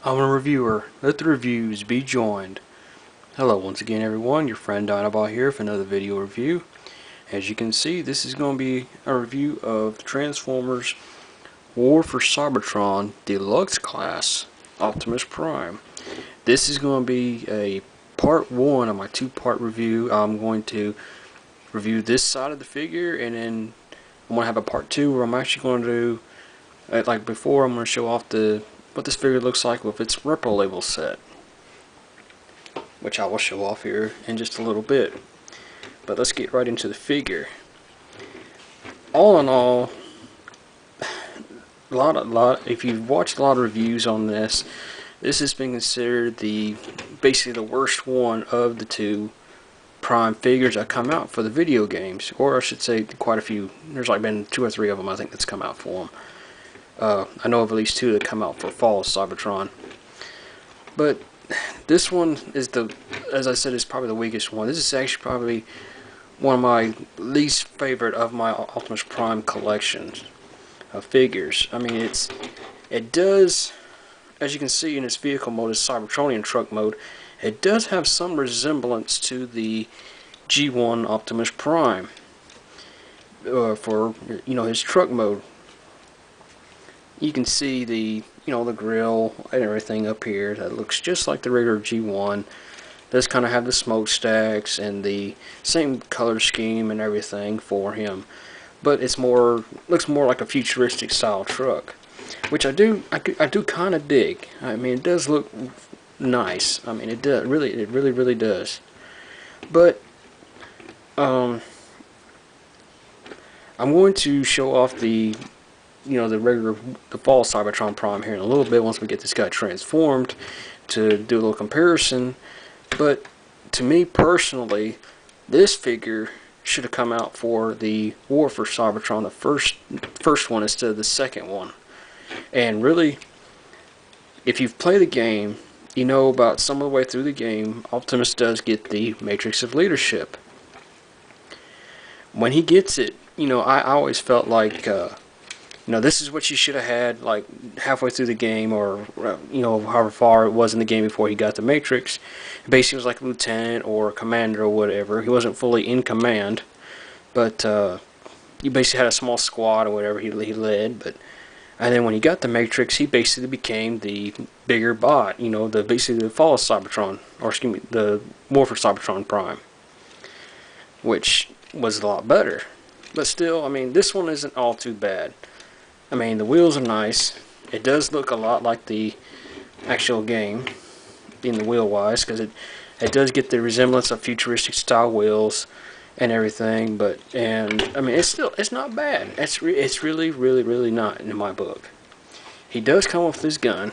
I'm a reviewer. Let the reviews be joined. Hello once again everyone, your friend Dinobot here for another video review. As you can see, this is going to be a review of the Transformers War for Cybertron Deluxe Class Optimus Prime. This is going to be a part one of my two-part review. I'm going to review this side of the figure, and then I'm going to have a part two where I'm actually going to do, like before, I'm going to show off what this figure looks like with its Reprolabel set, which I will show off here in just a little bit. But let's get right into the figure. All in all, if you've watched a lot of reviews on this, this has been considered basically the worst one of the two Prime figures that come out for the video games, or I should say quite a few. There's like been 2 or 3 of them I think that's come out for them. I know of at least 2 that come out for Fall of Cybertron. But this one is as I said, is probably the weakest one. This is actually probably one of my least favorite of my Optimus Prime collections of figures. I mean, it does, as you can see in its vehicle mode, its Cybertronian truck mode, it does have some resemblance to the G1 Optimus Prime for his truck mode. You can see the grill and everything up here that looks just like the regular G1. Does kind of have the smokestacks and the same color scheme and everything for him, but looks more like a futuristic style truck, which I do kind of dig. I mean, it does look nice. I mean, it really does. But I'm going to show off the Fall Cybertron Prime here in a little bit once we get this guy transformed to do a little comparison. But to me personally, this figure should have come out for the War for Cybertron, the first one, instead of the second one. And really, if you've played the game, you know about some of the way through the game, Optimus does get the Matrix of Leadership. When he gets it, I always felt like this is what you should have had like halfway through the game, or however far it was in the game before he got the Matrix. Basically, it was like a lieutenant or a commander or whatever. He wasn't fully in command, but he basically had a small squad or whatever he led. And then when he got the Matrix, he basically became the bigger bot. Basically the Fall of Cybertron, or excuse me, the War for Cybertron Prime, which was a lot better. But still, I mean, this one isn't all too bad. I mean, the wheels are nice. It does look a lot like the actual game in the wheel wise, because it does get the resemblance of futuristic style wheels and everything. And I mean, it's not bad. It's really not in my book. He does come with his gun,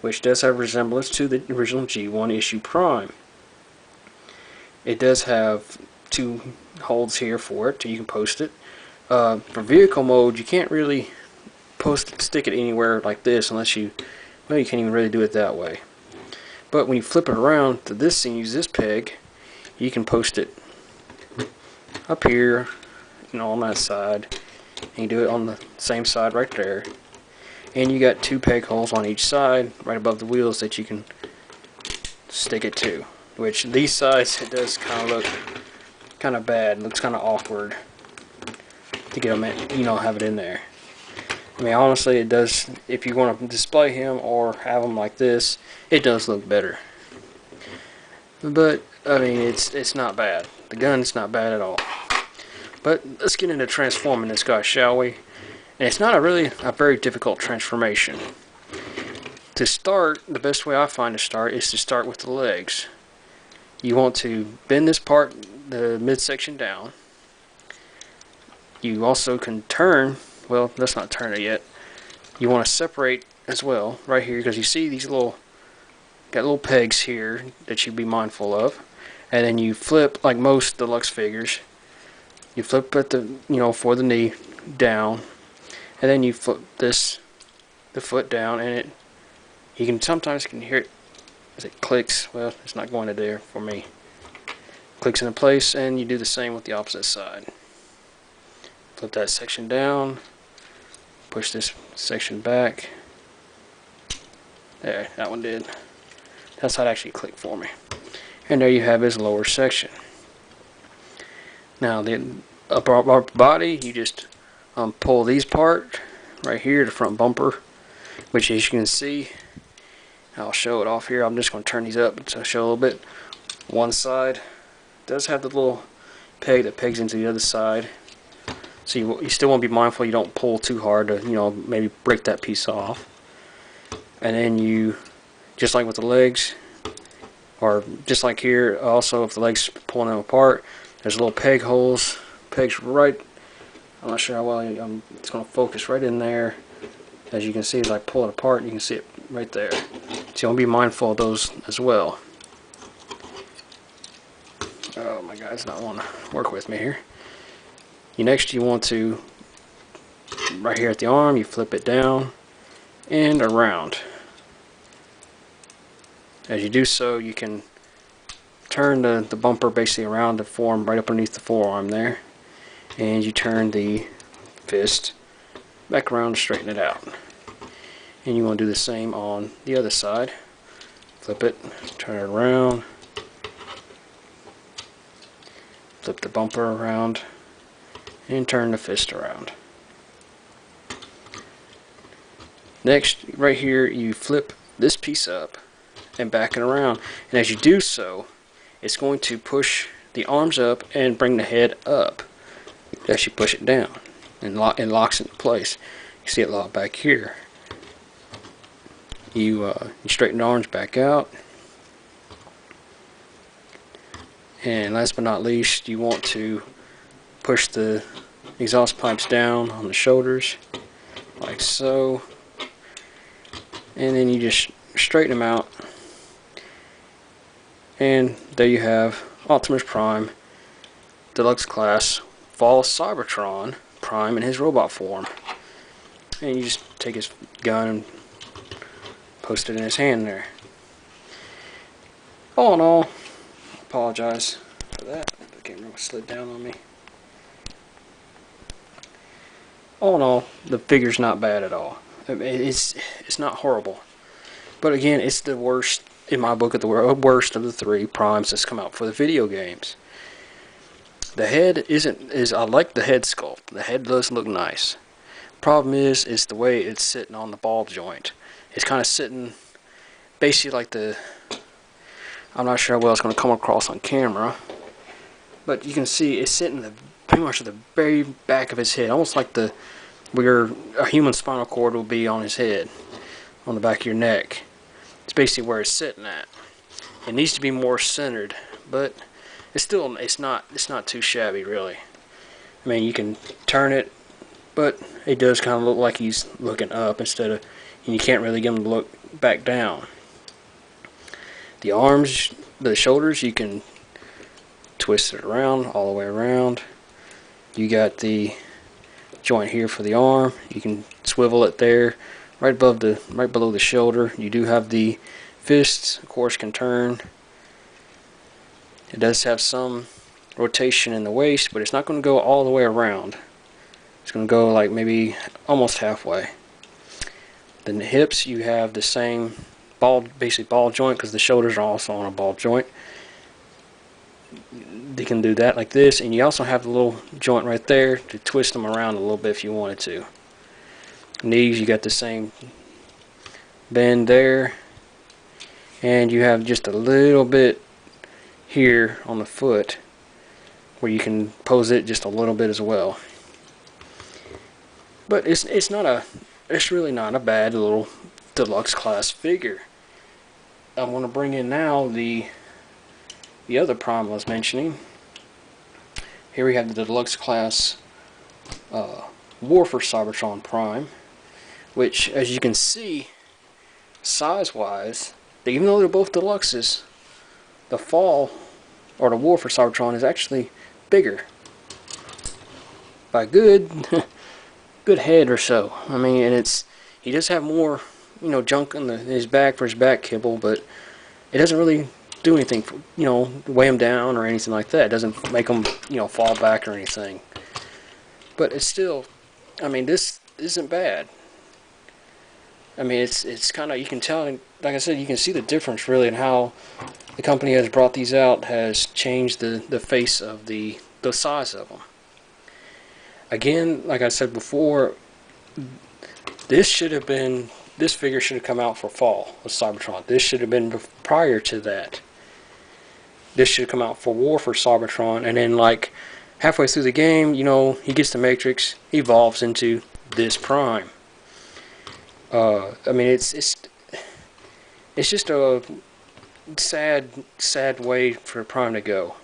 which does have resemblance to the original G1 issue Prime. It does have 2 holes here for it, so you can post it. For vehicle mode, you can't really stick it anywhere like this unless you can't even really do it that way. But when you flip it around to this and use this peg, you can post it up here, on that side, and you do it on the same side right there. And you got 2 peg holes on each side, right above the wheels, that you can stick it to. Which these sides, it does kind of look kind of bad. It looks kind of awkward to get them have it in there. I mean, honestly, it does. If you want to display him or have him like this, it does look better. But I mean, it's not bad. The gun's not bad at all. But let's get into transforming this guy, shall we? And it's not really a very difficult transformation. To start, the best way I find to start is to start with the legs. You want to bend this part, the midsection, down. You also can turn, well, let's not turn it yet. You want to separate as well, right here, because you see these got little pegs here that you'd be mindful of. And then you flip, like most deluxe figures, you flip at the, for the knee down, and then you flip the foot down, and you sometimes can hear it as it clicks. Well, it's not going to there for me. Clicks into place, and you do the same with the opposite side. Flip that section down, push this section back, There, that one did. That's how it actually clicked for me. And there you have his lower section. Now the upper body, you just pull these part right here, the front bumper, which as you can see, I'll show it off here. I'm just going to turn these up to show a little bit. One side does have the little peg that pegs into the other side, so you still want to be mindful you don't pull too hard to, you know, maybe break that piece off. And then you, just like with the legs, or just like here, also if the legs pulling them apart, there's little peg holes, pegs right, I'm not sure how well it's going to focus right in there. As you can see, as I pull it apart, you can see it right there. So you want to be mindful of those as well. Oh my God, it's not wanting to work with me here. Next you want to, right here at the arm, you flip it down and around. As you do so, you can turn the bumper basically around to form right up underneath the forearm there. And you turn the fist back around to straighten it out. And you want to do the same on the other side. Flip it, turn it around, flip the bumper around, and turn the fist around. Next, right here, you flip this piece up and back it around. And as you do so, it's going to push the arms up and bring the head up as you push it down. And it locks it in place. You see it lock back here. You straighten the arms back out. And last but not least, you want to push the exhaust pipes down on the shoulders, like so. And then you just straighten them out. And there you have Optimus Prime, Deluxe Class, Fall Cybertron Prime in his robot form. And you just take his gun and post it in his hand there. All in all, apologize for that. The camera slid down on me. All in all, the figure's not bad at all. I mean, it's not horrible, but again, it's the worst in my book of the worst of the three primes that's come out for the video games. The head I like the head sculpt. The head does look nice. Problem is the way it's sitting on the ball joint. It's kind of sitting basically like I'm not sure how well it's going to come across on camera, but you can see it's sitting pretty much at the very back of his head, almost like where a human spinal cord will be on his head, on the back of your neck. It's basically where it's sitting at. It needs to be more centered, but it's not too shabby really. I mean, you can turn it, but it does kind of look like he's looking up instead of, and you can't really get him to look back down. The arms, the shoulders, you can twist it around all the way around. You got the joint here for the arm. You can swivel it there, right below the shoulder. You do have the fists, of course, can turn. It does have some rotation in the waist, but it's not going to go all the way around. It's going to go like maybe almost halfway. Then the hips, you have the same basically ball joint, because the shoulders are also on a ball joint. They can do that like this, and you also have the little joint right there to twist them around a little bit if you wanted to. Knees, you got the same bend there, and you have just a little bit here on the foot where you can pose it just a little bit as well. But it's really not a bad little deluxe class figure. I want to bring in now the other prime I was mentioning. Here we have the deluxe class War for Cybertron Prime, which, as you can see, size-wise, even though they're both deluxes, the Fall or the War for Cybertron is actually bigger by good head or so. I mean, and he does have more, junk in his back for his back kibble, but it doesn't really do anything for, weigh him down or anything like that. It doesn't make him, fall back or anything. But it's still, I mean, this isn't bad. I mean, it's kind of, you can tell, like I said, you can see the difference really in how the company has brought these out has changed the face of the size of them. Again, like I said before, this figure should have come out for fall with Cybertron. This should have been prior to that. This should come out for War for Cybertron, and then like halfway through the game, you know, he gets the Matrix, he evolves into this Prime. I mean, it's just a sad way for Prime to go.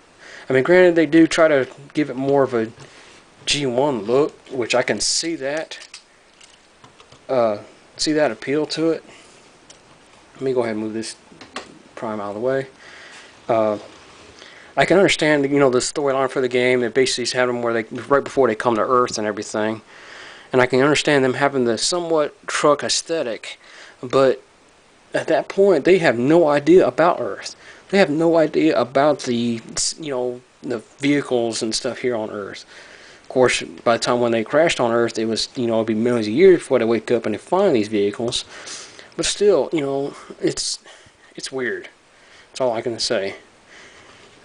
I mean, granted, they do try to give it more of a G1 look, which I can see that appeal to it. Let me go ahead and move this Prime out of the way. I can understand, you know, the storyline for the game. It basically had them where they, right before they come to Earth and everything, and I can understand them having the somewhat truck aesthetic, but at that point they have no idea about Earth. They have no idea about the, you know, the vehicles and stuff here on Earth. Of course, by the time when they crashed on Earth, it was, you know, it'd be millions of years before they wake up and they find these vehicles. But still, you know, it's weird. That's all I can say.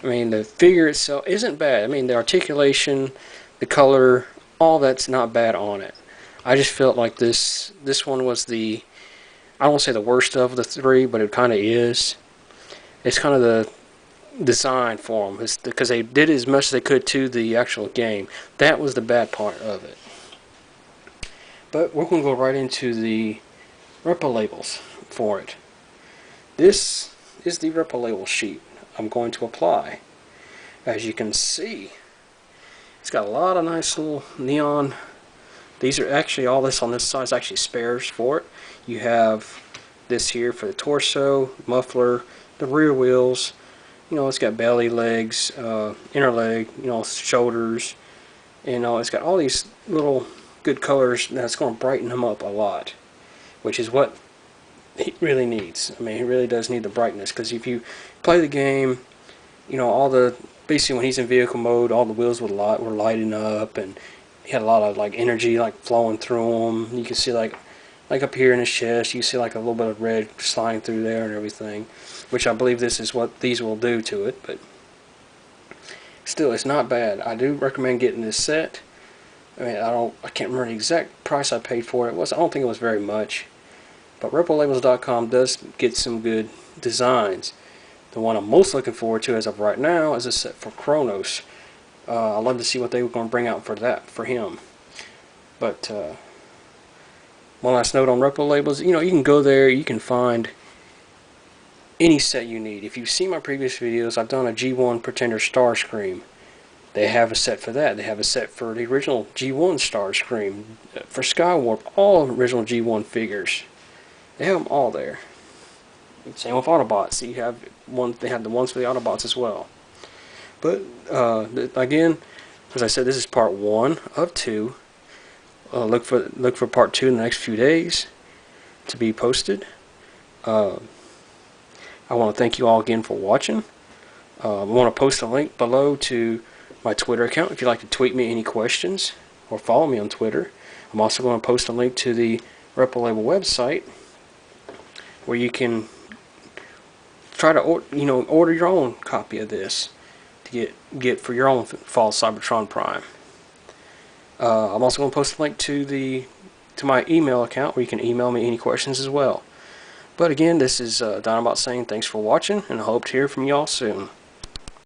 I mean, the figure itself isn't bad. I mean, the articulation, the color, all that's not bad on it. I just felt like this one was the, I don't want to say the worst of the three, but it kind of is. It's kind of the design for them. It's because they did as much as they could to the actual game. That was the bad part of it. But we're going to go right into the Reprolabels for it. This is the Reprolabel sheet I'm going to apply. As you can see, it's got a lot of nice little neon. These are actually, all this on this side is actually spares for it. You have this here for the torso, muffler, the rear wheels. You know, it's got belly, legs, inner leg, you know, shoulders. You know, it's got all these little good colors that's going to brighten him up a lot, which is what he really needs. I mean, he really does need the brightness, because if you play the game, you know, basically when he's in vehicle mode, all the wheels were lighting up, and he had a lot of like energy like flowing through them. You can see like up here in his chest, you see like a little bit of red sliding through there and everything, which I believe this is what these will do to it. But still, it's not bad. I do recommend getting this set. I mean, I can't remember the exact price I paid for it. I don't think it was very much. But Reprolabels.com does get some good designs. The one I'm most looking forward to as of right now is a set for Kronos. I'd love to see what they were going to bring out for him. But one last note on Reprolabels, you know, you can go there, you can find any set you need. If you've seen my previous videos, I've done a G1 Pretender Starscream. They have a set for that. They have a set for the original G1 Starscream, for Skywarp, all original G1 figures. They have them all there. Same with Autobots. You have one. They have the ones for the Autobots as well. But again, as I said, this is part 1 of 2. Look for part 2 in the next few days to be posted. I want to thank you all again for watching. I want to post a link below to my Twitter account if you'd like to tweet me any questions or follow me on Twitter. I'm also going to post a link to the Reprolabel website, where you try to order your own copy of this to get for your own Fall Cybertron Prime. I'm also going to post a link to my email account, where you can email me any questions as well. But again, this is Dinobot saying thanks for watching, and I hope to hear from y'all soon.